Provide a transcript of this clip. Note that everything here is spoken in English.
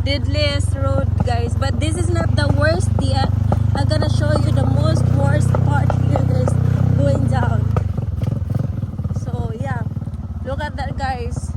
deadliest road, guys. But this is not the worst yet. I'm gonna show you the most worst part here, guys, going down. So yeah, look at that, guys.